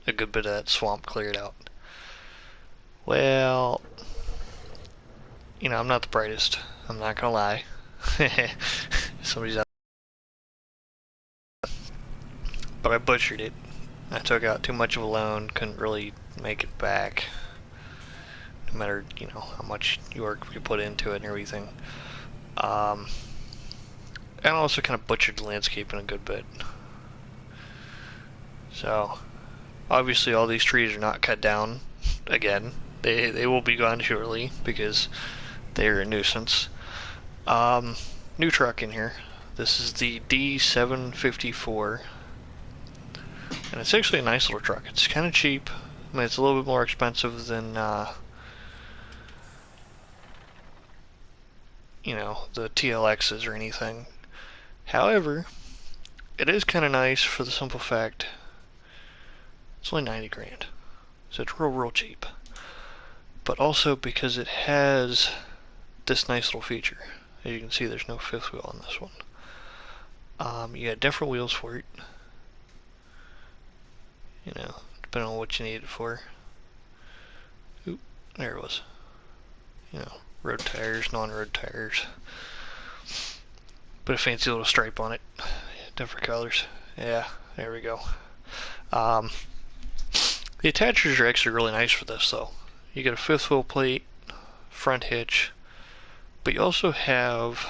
a good bit of that swamp cleared out. Well, I'm not the brightest. I'm not gonna lie. Somebody's out. But I butchered it. I took out too much of a loan, couldn't really make it back. No matter, how much work you put into it and everything. And also kind of butchered the landscaping a good bit. So, obviously all these trees are not cut down again. They will be gone shortly because they are a nuisance. New truck in here. This is the D754. And it's actually a nice little truck. It's kind of cheap. I mean, it's a little bit more expensive than, the TLXs or anything. However, it is kind of nice for the simple fact it's only 90 grand. So it's real cheap. But also because it has this nice little feature. As you can see, there's no fifth wheel on this one. You got different wheels for it. Depending on what you need it for. Oop, there it was. Road tires, non-road tires. Put a fancy little stripe on it. Different colors. Yeah, there we go. The attachers are actually really nice for this though. You get a fifth wheel plate, front hitch, but you also have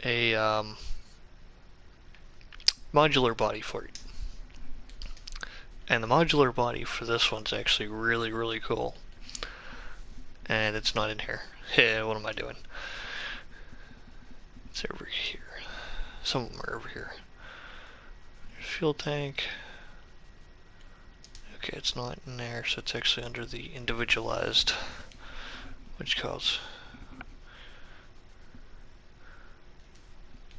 a modular body for it. And the modular body for this one's actually really cool. And it's not in here. Hey, what am I doing? It's over here. Some of them are over here. Fuel tank. Okay, it's not in there, so it's actually under the individualized, which calls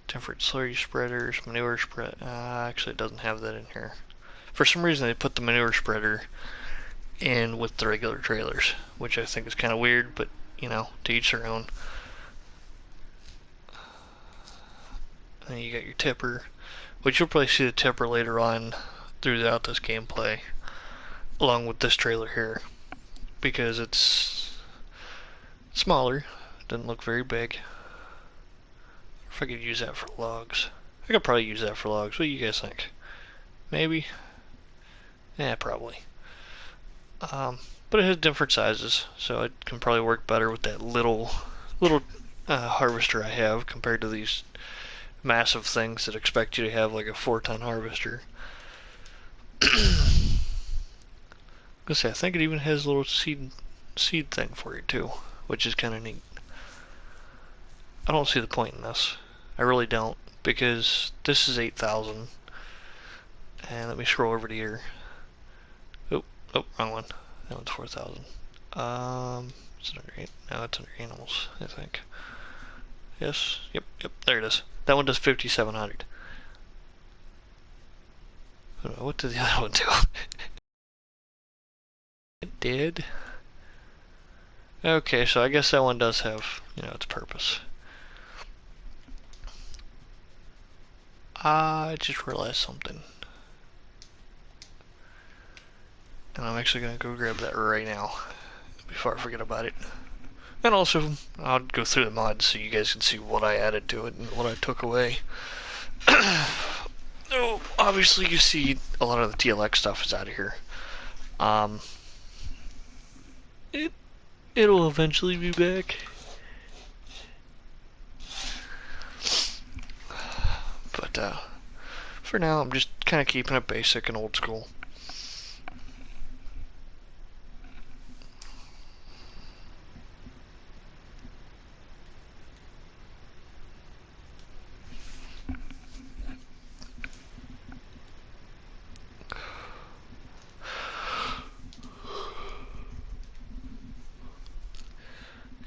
different slurry spreaders, manure spread. Actually, it doesn't have that in here. For some reason, they put the manure spreader in with the regular trailers, which I think is kind of weird, but to each their own. And then you got your tipper, which you'll probably see the tipper later on throughout this gameplay, along with this trailer here, because it's smaller. It doesn't look very big. If I could use that for logs. I could probably use that for logs. What do you guys think? Maybe? Yeah, probably. But it has different sizes, so it can probably work better with that little harvester I have compared to these massive things that expect you to have like a 4-ton harvester. I think it even has a little seed thing for you too, which is kind of neat. I don't see the point in this. I really don't, because this is 8,000. And let me scroll over to here. Oh, wrong one. That one's 4,000. Is it under 8? No, it's under animals, I think. Yes, yep, there it is. That one does 5,700. What did the other one do? It did. Okay, so I guess that one does have, its purpose. I just realized something. And I'm actually going to go grab that right now, before I forget about it. And also, I'll go through the mods so you guys can see what I added to it and what I took away. Oh, obviously you see a lot of the TLX stuff is out of here. It'll eventually be back. But for now, I'm just kind of keeping it basic and old school.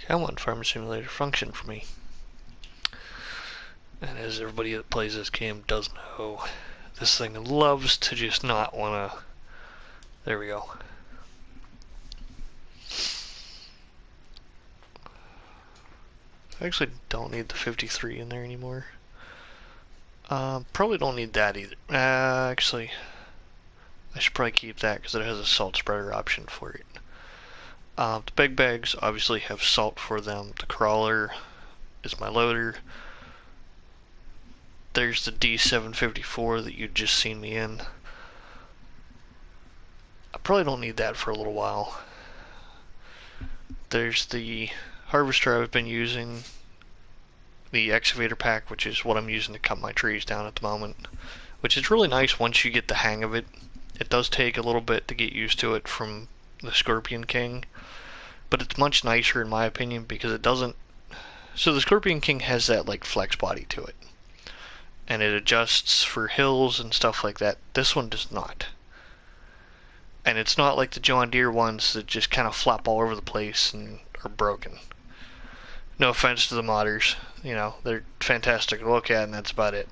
I want Farming Simulator function for me. And as everybody that plays this game does know, this thing loves to just not want to... There we go. I actually don't need the 53 in there anymore. Probably don't need that either. Actually, I should probably keep that because it has a salt spreader option for it. The big bags obviously have salt for them. The crawler is my loader. There's the D754 that you've just seen me in. I probably don't need that for a little while. There's the harvester I've been using, the excavator pack, which is what I'm using to cut my trees down at the moment, which is really nice once you get the hang of it. It does take a little bit to get used to it from the Scorpion King, but it's much nicer in my opinion because it doesn't. So the Scorpion King has that like flex body to it, and it adjusts for hills and stuff like that. This one does not. And it's not like the John Deere ones that just kind of flop all over the place and are broken. No offense to the modders, you know, they're fantastic to look at and that's about it.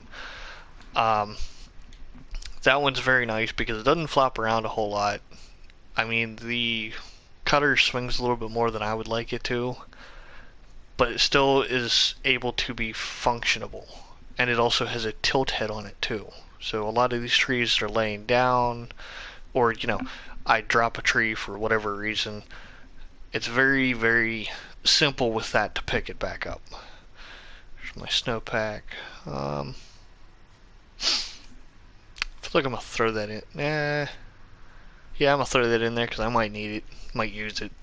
That one's very nice because it doesn't flop around a whole lot. I mean, the cutter swings a little bit more than I would like it to, but it still is able to be functionable. And it also has a tilt head on it too. So a lot of these trees are laying down, or, you know, I drop a tree for whatever reason. It's very, very simple with that to pick it back up. There's my snowpack. I feel like I'm gonna throw that in. Yeah, I'm gonna throw that in there because I might need it, might use it.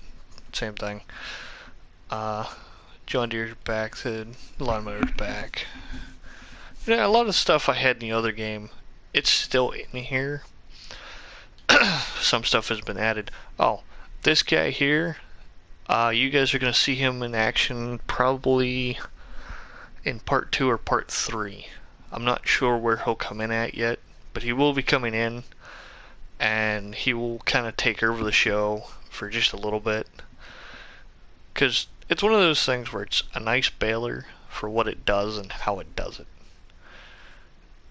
Same thing. John Deere's back, the lawnmower's back. Yeah, a lot of stuff I had in the other game, it's still in here. Some stuff has been added. Oh, this guy here, you guys are going to see him in action probably in part 2 or part 3. I'm not sure where he'll come in at yet, but he will be coming in, and he will kind of take over the show for just a little bit. Because it's one of those things where it's a nice baler for what it does and how it does it.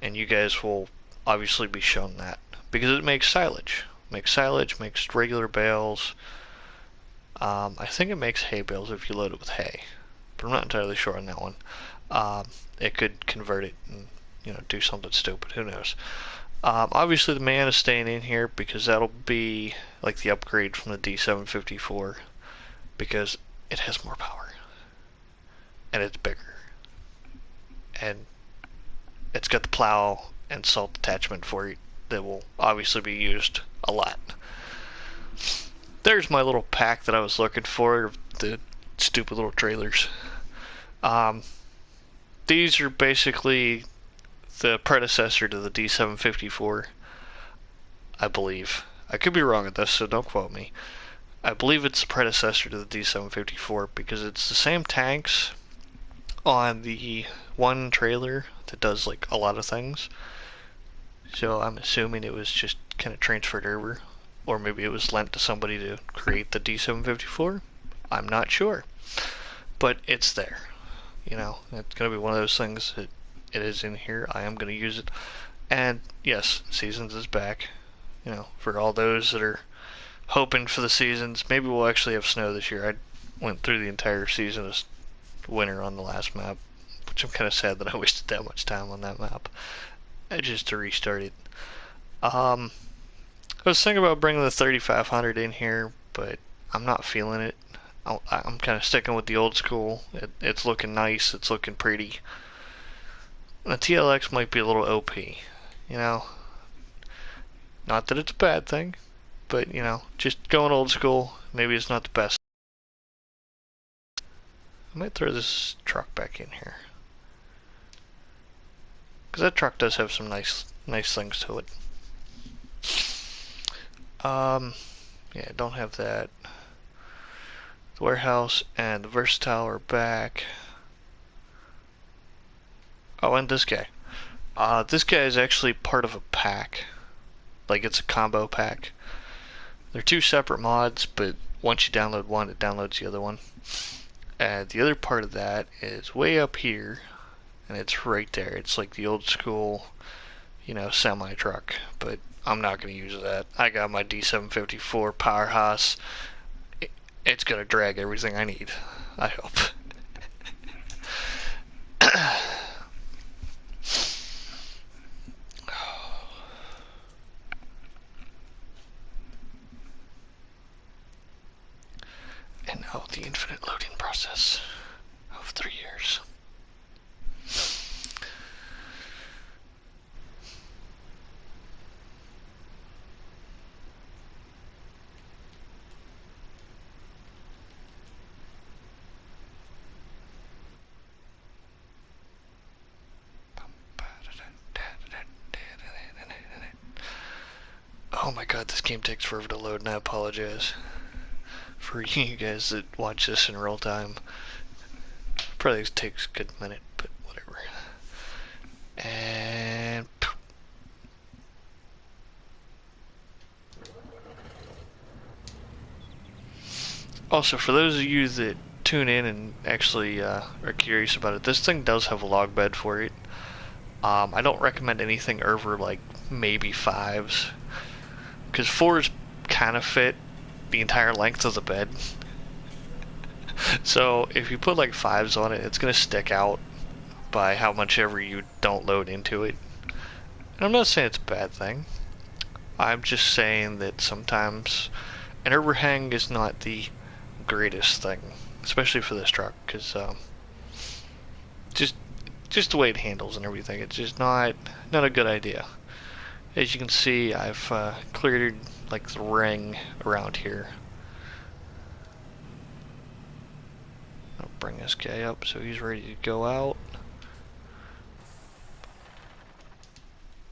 And you guys will obviously be shown that. Because it makes silage. Makes regular bales. I think it makes hay bales if you load it with hay. But I'm not entirely sure on that one. It could convert it and, you know, do something stupid. Who knows? Obviously the man is staying in here because that'll be like the upgrade from the D754. Because it has more power. And it's bigger. And it's got the plow and salt attachment for it that will obviously be used a lot. There's my little pack that I was looking for, the stupid little trailers. These are basically the predecessor to the D754, I believe. I could be wrong at this, so don't quote me. I believe it's the predecessor to the D754 because it's the same tanks on the one trailer that does like a lot of things. So I'm assuming it was just kind of transferred over, or maybe it was lent to somebody to create the D754. I'm not sure, but it's there. You know, it's gonna be one of those things that it is in here. I am gonna use it, and yes, Seasons is back. You know, for all those that are hoping for the Seasons, maybe we'll actually have snow this year. I went through the entire season of winter on the last map, which I'm kind of sad that I wasted that much time on that map. Just to restart it. I was thinking about bringing the 3500 in here, but I'm not feeling it. I'm kind of sticking with the old school. It's looking nice. It's looking pretty. The TLX might be a little OP, you know. Not that it's a bad thing, but you know, just going old school. Maybe it's not the best. I might throw this truck back in here. Because that truck does have some nice things to it. Yeah, I don't have that. The warehouse and the versatile are back. Oh, and this guy. This guy is actually part of a pack. Like, it's a combo pack. They're two separate mods, but once you download one, it downloads the other one. And the other part of that is way up here. And it's right there. It's like the old school, you know, semi truck. But I'm not going to use that. I got my D754 Powerhouse. It's going to drag everything I need. I hope. Oh, the infinite loading process of 3 years. Oh my god, this game takes forever to load, and I apologize for you guys that watch this in real time. Probably takes a good minute, but whatever. And also, for those of you that tune in and actually are curious about it, this thing does have a log bed for it. I don't recommend anything over like maybe 5s, because 4s kind of fit the entire length of the bed. So if you put like 5s on it, it's going to stick out by how much ever you don't load into it. And I'm not saying it's a bad thing. I'm just saying that sometimes an overhang is not the greatest thing, especially for this truck, because just the way it handles and everything, it's just not a good idea. As you can see, I've cleared like the ring around here. I'll bring this guy up so he's ready to go out.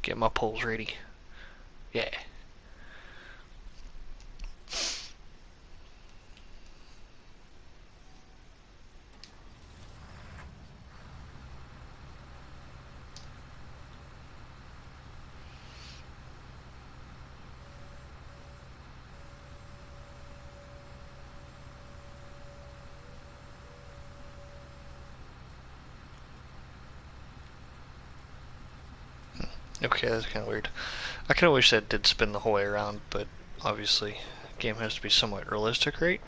Get my poles ready. Yeah. Okay, that's kind of weird. I kind of wish that did spin the whole way around, but obviously the game has to be somewhat realistic, right?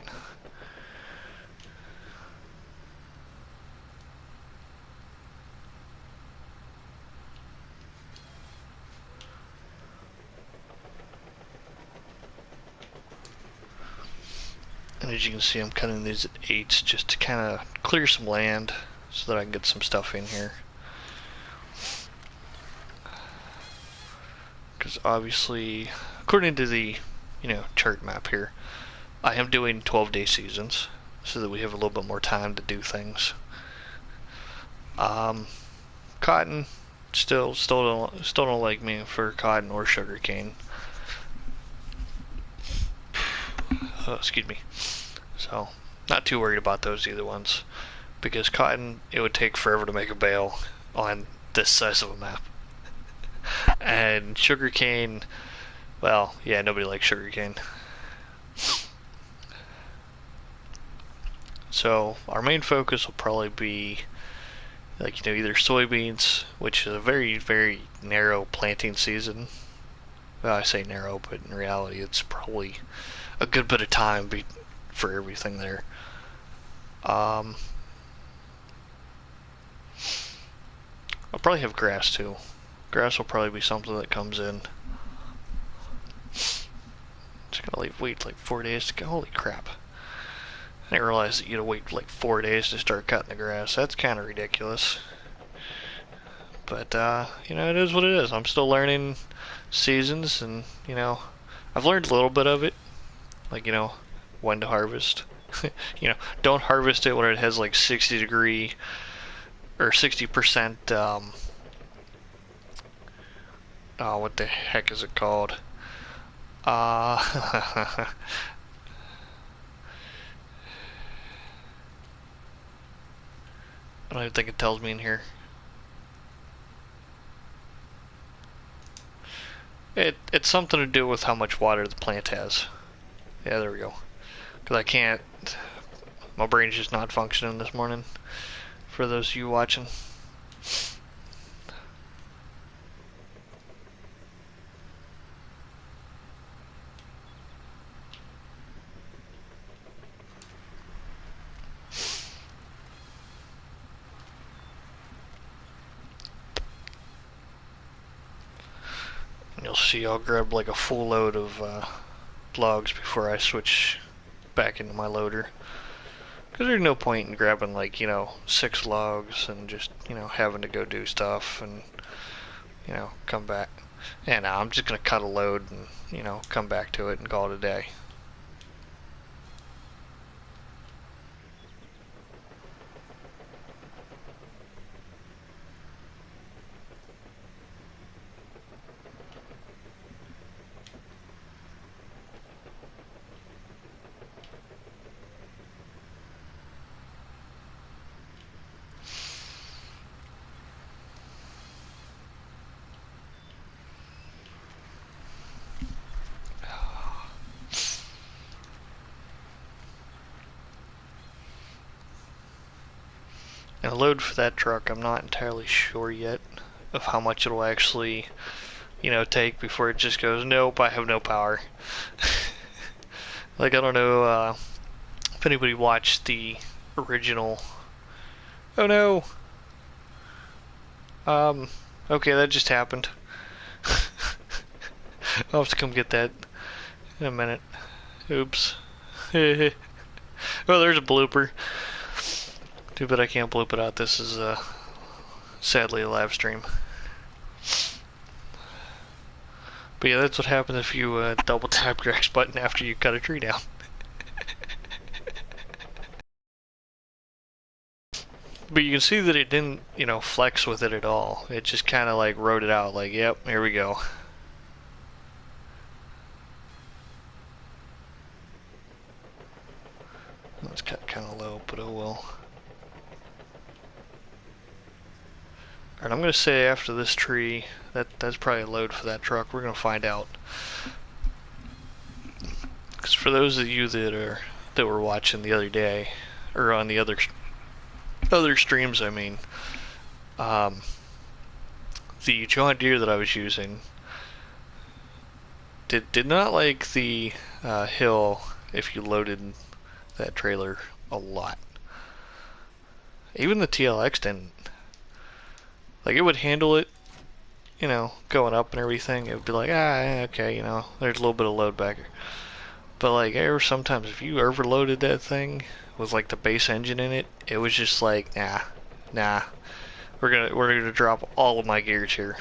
And as you can see, I'm cutting these at 8s just to kind of clear some land so that I can get some stuff in here. Because obviously, according to the, chart map here, I am doing 12-day seasons so that we have a little bit more time to do things. Cotton, still don't like me for cotton or sugarcane. Excuse me. So, not too worried about those either ones, because cotton, it would take forever to make a bale on this size of a map. And sugarcane, well, yeah, nobody likes sugarcane. So our main focus will probably be like, either soybeans, which is a very, very narrow planting season. Well, I say narrow, but in reality it's probably a good bit of time for everything there. I'll probably have grass too. Grass will probably be something that comes in. Just gonna wait like 4 days to go. Holy crap. I didn't realize that you had to wait like 4 days to start cutting the grass. That's kind of ridiculous. But, it is what it is. I'm still learning seasons, and, I've learned a little bit of it. Like, when to harvest. Don't harvest it when it has like 60 or 60%, oh, what the heck is it called? I don't even think it tells me in here. It's something to do with how much water the plant has. Yeah, there we go. Because I can't... My brain's just not functioning this morning. For those of you watching. You'll see I'll grab like a full load of logs before I switch back into my loader. Because there's no point in grabbing like, 6 logs and just, having to go do stuff and, come back. And I'm just going to cut a load and, come back to it and call it a day. And a load for that truck, I'm not entirely sure yet of how much it'll actually, take before it just goes, nope, I have no power. Like, I don't know if anybody watched the original. Oh no! Okay, that just happened. I'll have to come get that in a minute. Oops. Oh, there's a blooper. Too bad I can't bloop it out. This is, sadly a live stream. But yeah, that's what happens if you double tap your X button after you cut a tree down. But you can see that it didn't, flex with it at all. It just kind of like wrote it out, like, yep, here we go. That's cut kind of low, but oh well. Alright, I'm going to say after this tree, that's probably a load for that truck. We're going to find out. Because for those of you that were watching the other day, or on the other streams, I mean, the John Deere that I was using did not like the hill if you loaded that trailer a lot. Even the TLX didn't. Like, it would handle it, going up and everything. It would be like, okay, there's a little bit of load back here. But like, sometimes if you overloaded that thing with like the base engine in it, it was just like, nah. We're gonna drop all of my gears here.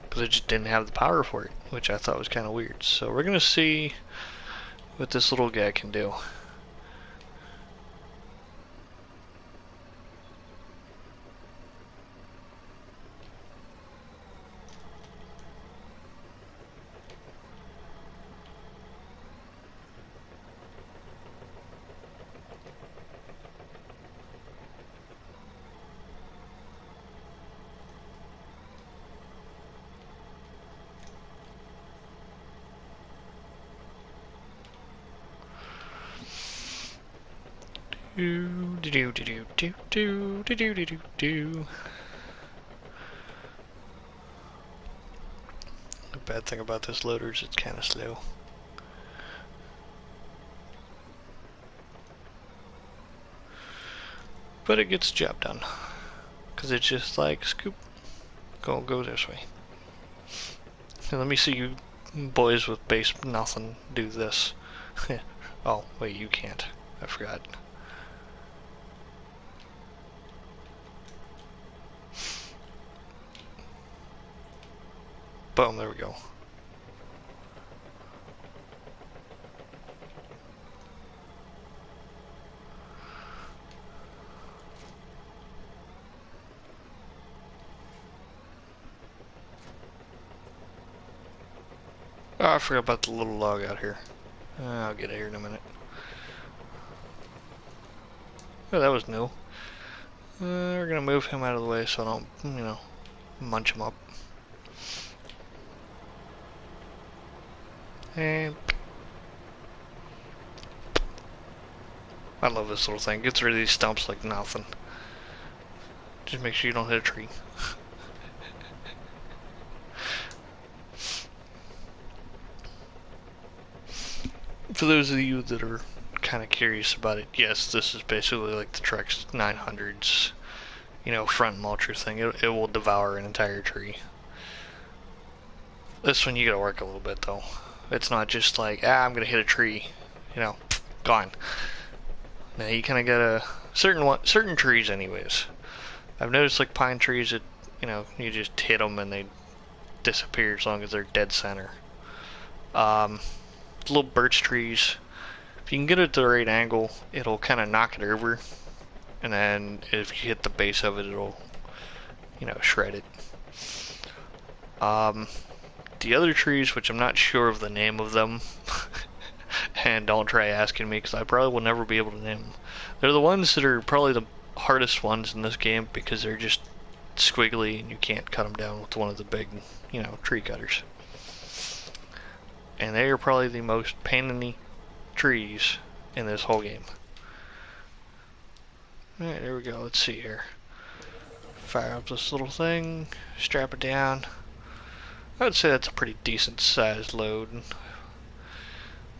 Because it just didn't have the power for it, which I thought was kind of weird. So we're gonna see what this little guy can do. Do. The bad thing about this loader is it's kind of slow. But it gets the job done. Because it's just like, scoop, go this way. And let me see you boys with base nothing do this. Oh, wait, you can't. I forgot. Boom, there we go. Oh, I forgot about the little log out here. I'll get it here in a minute. Oh, that was new. We're gonna move him out of the way so I don't, munch him up. And I love this little thing. Gets rid of these stumps like nothing. Just make sure you don't hit a tree. For those of you that are kind of curious about it, yes, this is basically like the Trex 900's, front mulcher thing. It will devour an entire tree. This one you gotta work a little bit though. It's not just like, I'm gonna hit a tree, gone. Now you kind of gotta certain trees, anyways. I've noticed like pine trees that you just hit them and they disappear as long as they're dead center. Um, Little birch trees, if you can get it at the right angle, it'll kind of knock it over, and then if you hit the base of it, it'll shred it. The other trees, which I'm not sure of the name of them, and don't try asking me because I probably will never be able to name them. They're the ones that are probably the hardest ones in this game because they're just squiggly and you can't cut them down with one of the big, tree cutters. And they are probably the most pain in the trees in this whole game. Alright, there we go. Let's see here. Fire up this little thing, strap it down. I would say that's a pretty decent sized load. I'm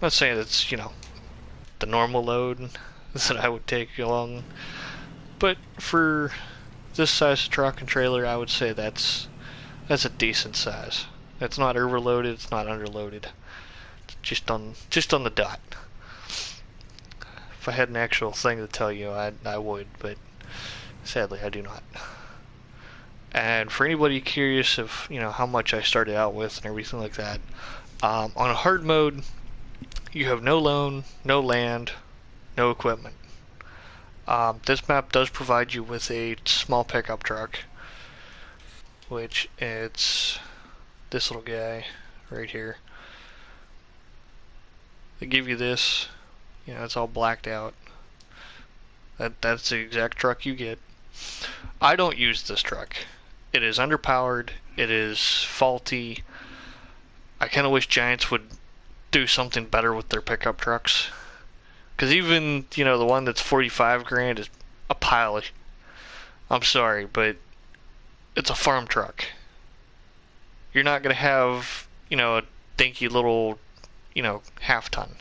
not saying it's, the normal load that I would take along, but for this size truck and trailer, I would say that's a decent size. It's not overloaded, it's not underloaded. It's just on the dot. If I had an actual thing to tell you, I would, but sadly I do not. And for anybody curious of how much I started out with and everything like that, on a hard mode, you have no loan, no land, no equipment. This map does provide you with a small pickup truck, which it's this little guy right here. They give you this, it's all blacked out. That's the exact truck you get. I don't use this truck. It is underpowered, it is faulty. I kind of wish Giants would do something better with their pickup trucks. Because even, the one that's 45 grand is a pile of... I'm sorry, but it's a farm truck. You're not going to have, a dinky little, half ton.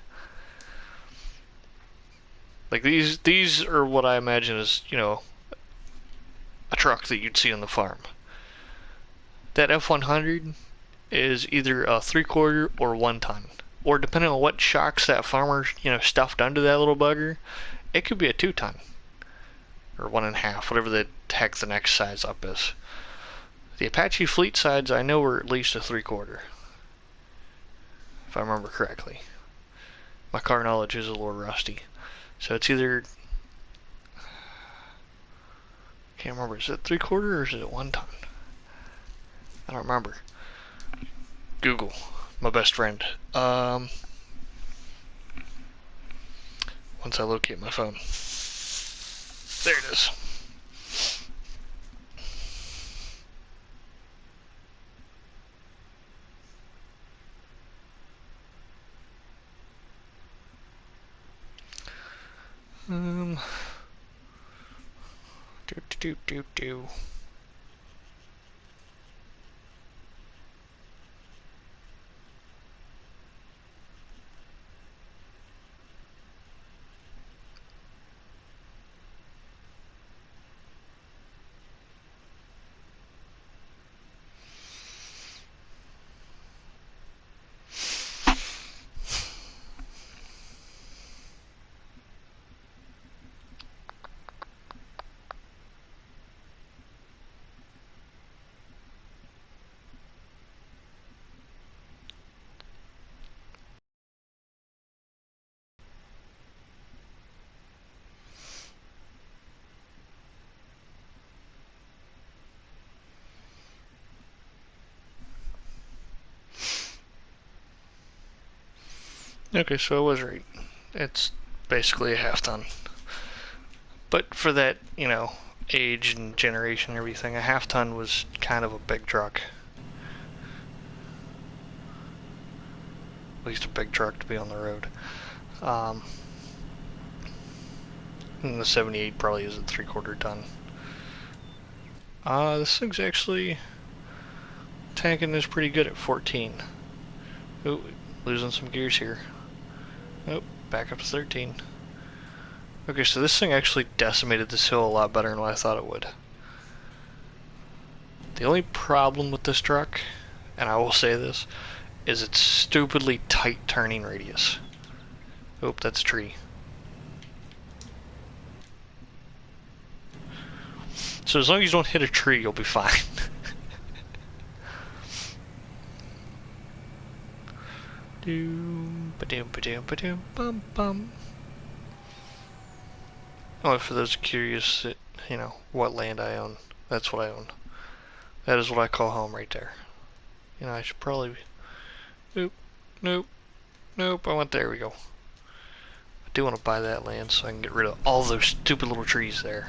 Like these are what I imagine is, a truck that you'd see on the farm. That F100 is either a 3/4 or 1 ton. Or depending on what shocks that farmer, stuffed under that little bugger, it could be a 2 ton. Or 1.5, whatever the heck the next size up is. The Apache fleet sides I know are at least a 3/4. If I remember correctly. My car knowledge is a little rusty. So it's either... Can't remember, is it 3/4 or is it 1 ton? I don't remember. Google, my best friend. Once I locate my phone. There it is. Do. Okay, so I was right. It's basically a half ton. But for that, age and generation and everything, a half ton was kind of a big truck. At least a big truck to be on the road. And the 78 probably is a 3/4 ton. This thing's actually tanking is pretty good at 14. Ooh, losing some gears here. Oh, back up to 13. Okay, so this thing actually decimated this hill a lot better than what I thought it would. The only problem with this truck, and I will say this, is its stupidly tight turning radius. Oop, that's a tree. So as long as you don't hit a tree, you'll be fine. Doom, ba-doom, ba-doom, ba-doom, bum, bum. Oh, for those curious, you know, what land I own, that's what I own. That is what I call home right there. You know, I should probably... Nope, nope, nope, there we go. I do want to buy that land so I can get rid of all those stupid little trees there.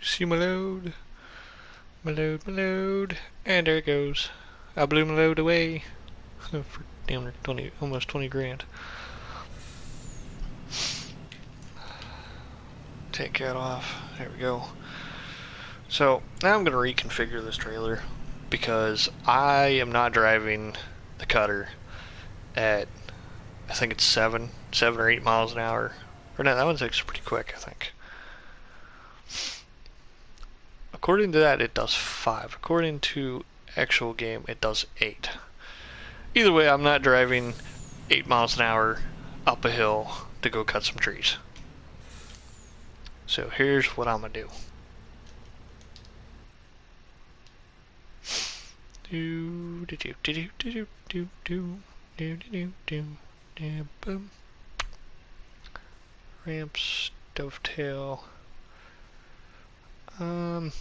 See my load? My load, and there it goes. I blew my load away for damn near 20, almost 20 grand. Take that off. There we go. So now I'm going to reconfigure this trailer because I am not driving the cutter at, I think it's 7 or 8 miles an hour. Or no, that one's actually pretty quick, I think. According to that, it does 5. According to actual game, it does 8. Either way, I'm not driving 8 miles an hour up a hill to go cut some trees. So here's what I'm gonna do. Boom. Ramps, dovetail. You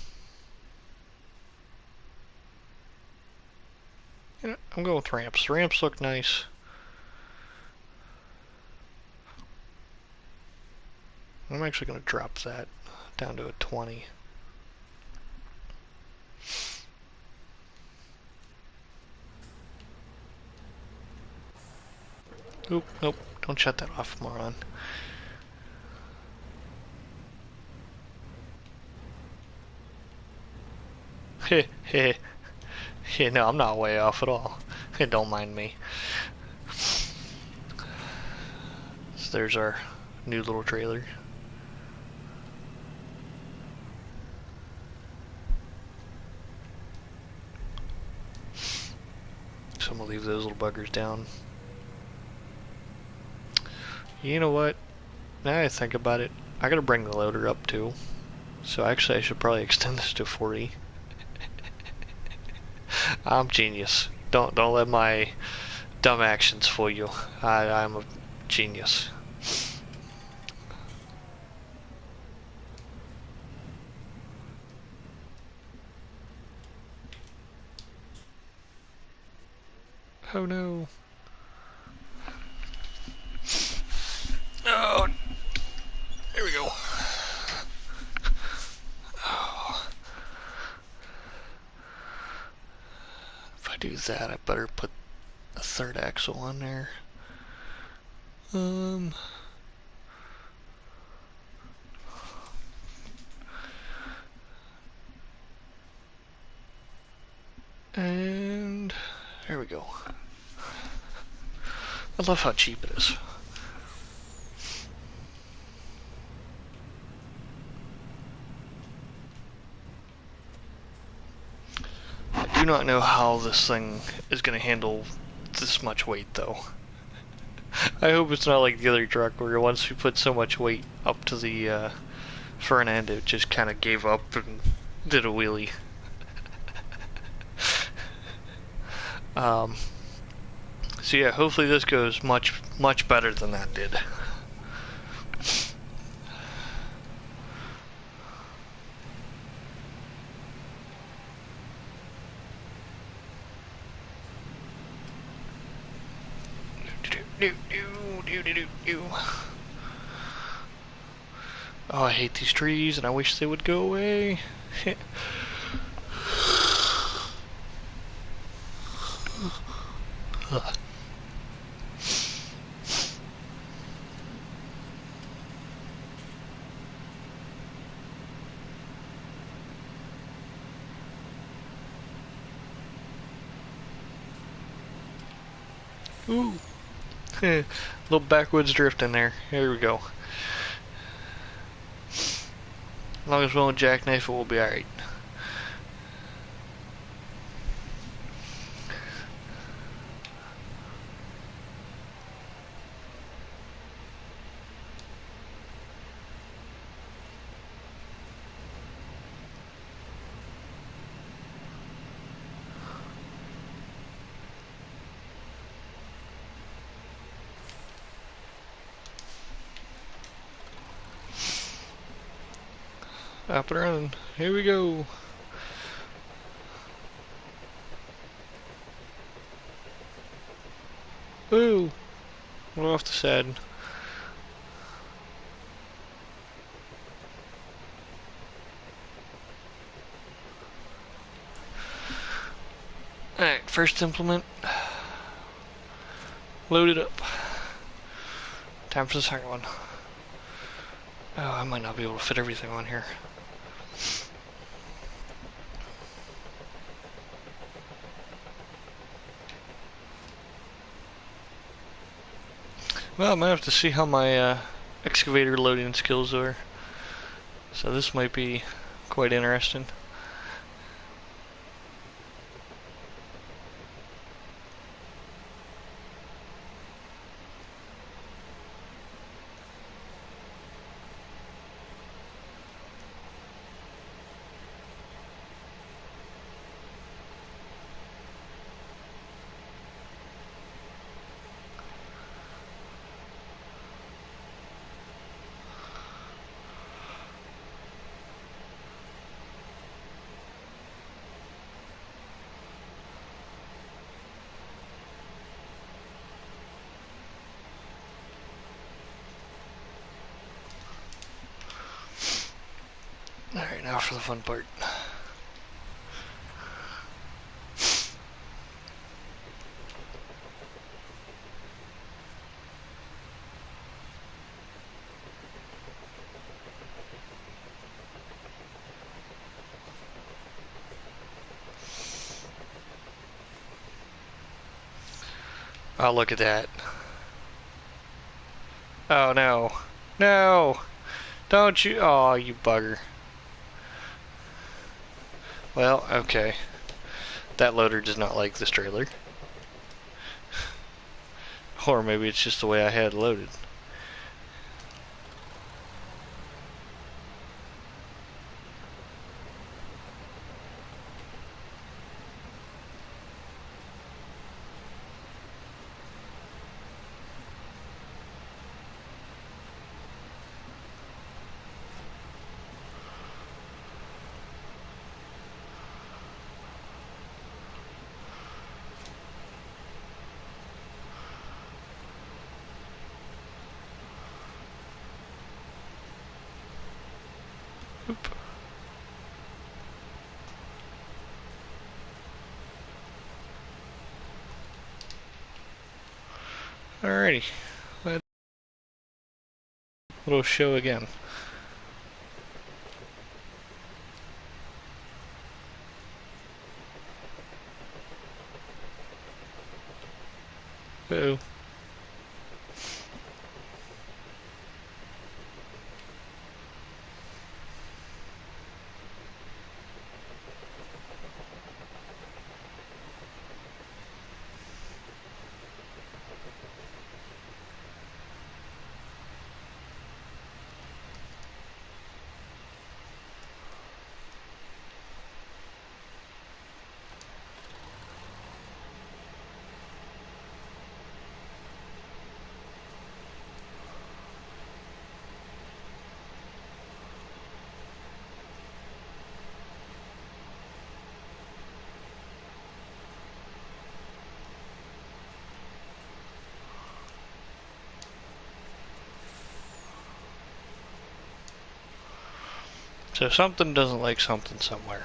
know, I'm going with ramps. Ramps look nice. I'm actually going to drop that down to a 20. Oop, nope, don't shut that off, moron. Heh, heh. Yeah, no, I'm not way off at all. Don't mind me. So there's our new little trailer. So I'm gonna leave those little buggers down. You know what? Now that I think about it, I gotta bring the loader up too. So actually I should probably extend this to 40. I'm genius. Don't let my dumb actions fool you. I'm a genius. Oh no. Oh, there we go. Oh. If I do that, I better put a third axle on there. And there we go. I love how cheap it is. I do not know how this thing is going to handle this much weight though. I hope it's not like the other truck where once we put so much weight up to the front end it just kind of gave up and did a wheelie. So yeah, hopefully this goes much better than that did. Oh, I hate these trees and I wish they would go away. Ooh. Little backwoods drift in there. Here we go. As long as we won't jackknife it, we'll be alright. Up and running. Here we go. Ooh. We're off the side. Alright, first implement. Load it up. Time for the second one. Oh, I might not be able to fit everything on here. Well, I might have to see how my excavator loading skills are. So this might be quite interesting. Alright, now for the fun part. Oh, look at that. Oh, no. No! Don't you? Oh, you bugger. Well, okay. That loader does not like this trailer. Or maybe it's just the way I had it loaded. Oop. Alrighty. Little show again. Uh-oh. So something doesn't like something somewhere.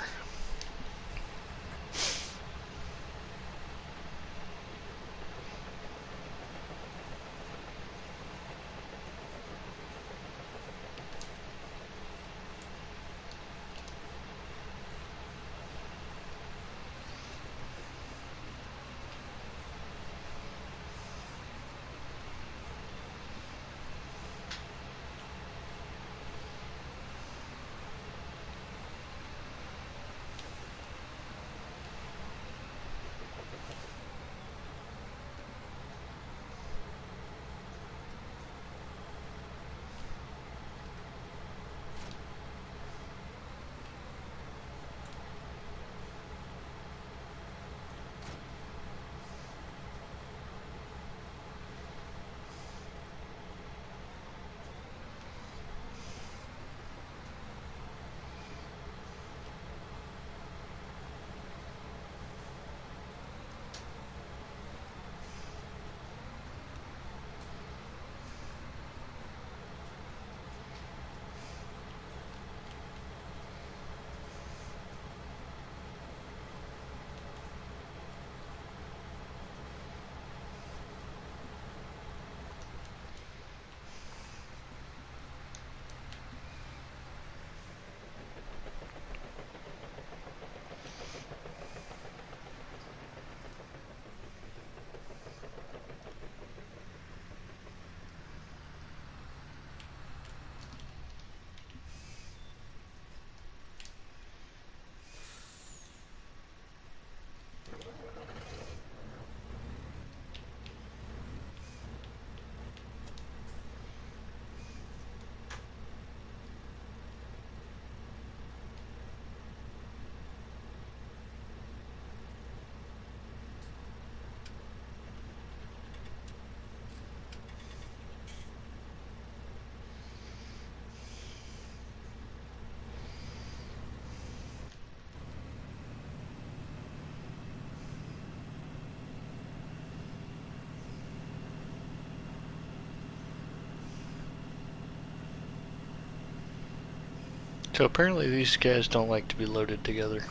So apparently these guys don't like to be loaded together.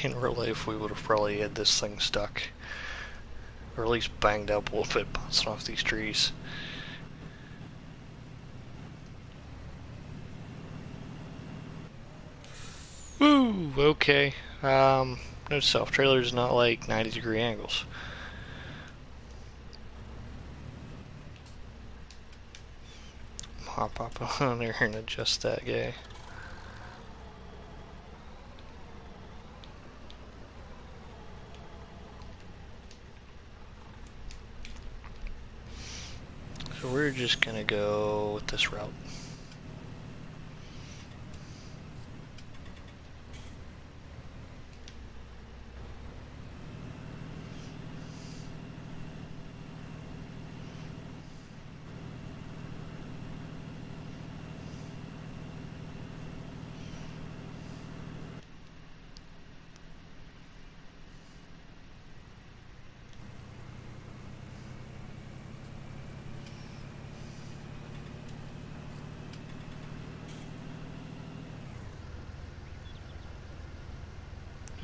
In real life, we would have probably had this thing stuck. Or at least banged up a little bit, bouncing off these trees. Woo! Okay. No self-trailers, not like 90-degree angles. Hop up on there and adjust that guy. So we're just gonna go with this route.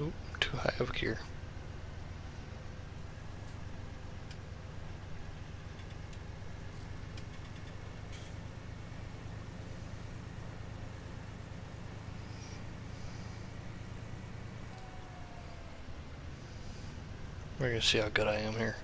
Oop, too high of a gear. We're gonna see how good I am here.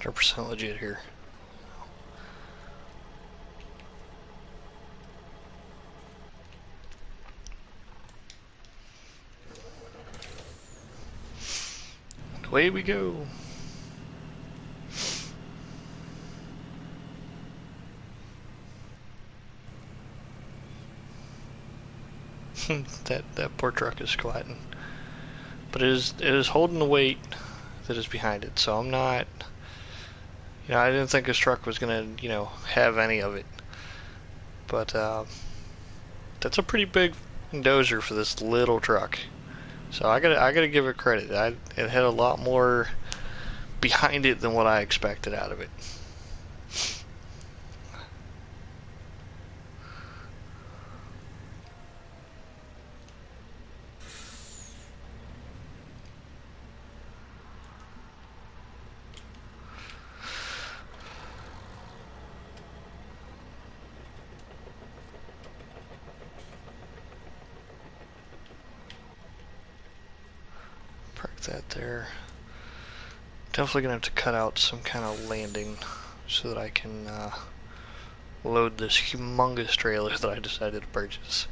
100% legit here. Away we go. that poor truck is squatting, but it is holding the weight that is behind it. So I'm not, I didn't think this truck was gonna, have any of it. But that's a pretty big dozer for this little truck. So I gotta give it credit. It had a lot more behind it than what I expected out of it. Park that there. Definitely gonna have to cut out some kind of landing so that I can load this humongous trailer that I decided to purchase.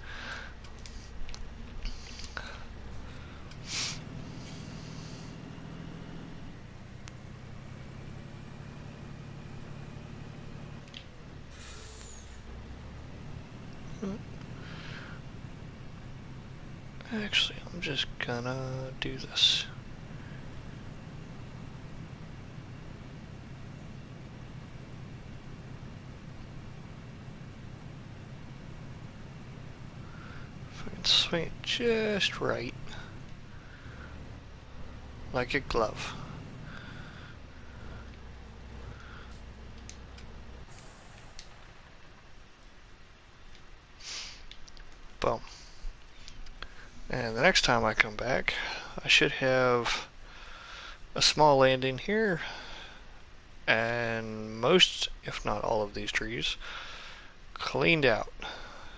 Actually, I'm just gonna do this. If I can swing it just right, like a glove. Boom. And the next time I come back, I should have a small landing here, and most, if not all of these trees, cleaned out,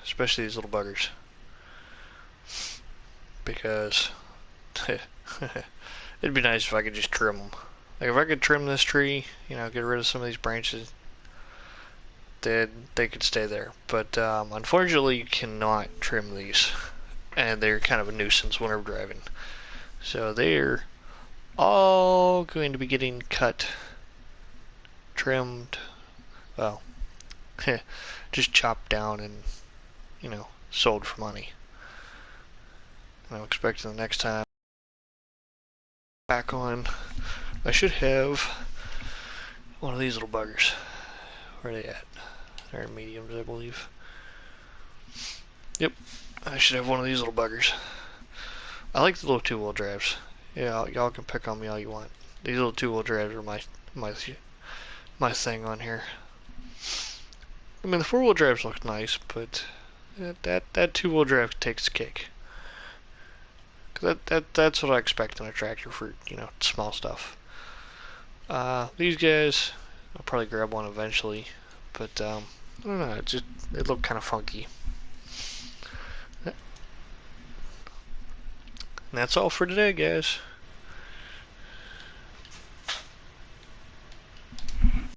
especially these little buggers. Because it'd be nice if I could just trim them. Like if I could trim this tree, get rid of some of these branches, they could stay there. But unfortunately, you cannot trim these, and they're kind of a nuisance when I'm driving. So they're all going to be getting cut, trimmed, well, just chopped down and, sold for money. And I'm expecting the next time back on, I should have one of these little buggers. Where are they at? They're mediums, I believe. Yep, I should have one of these little buggers. I like the little two-wheel drives. Yeah, y'all can pick on me all you want. These little two-wheel drives are my thing on here. I mean, the four-wheel drives look nice, but that two-wheel drive takes the cake. That's what I expect in a tractor for small stuff. These guys, I'll probably grab one eventually, but I don't know. It looked kind of funky. And that's all for today, guys.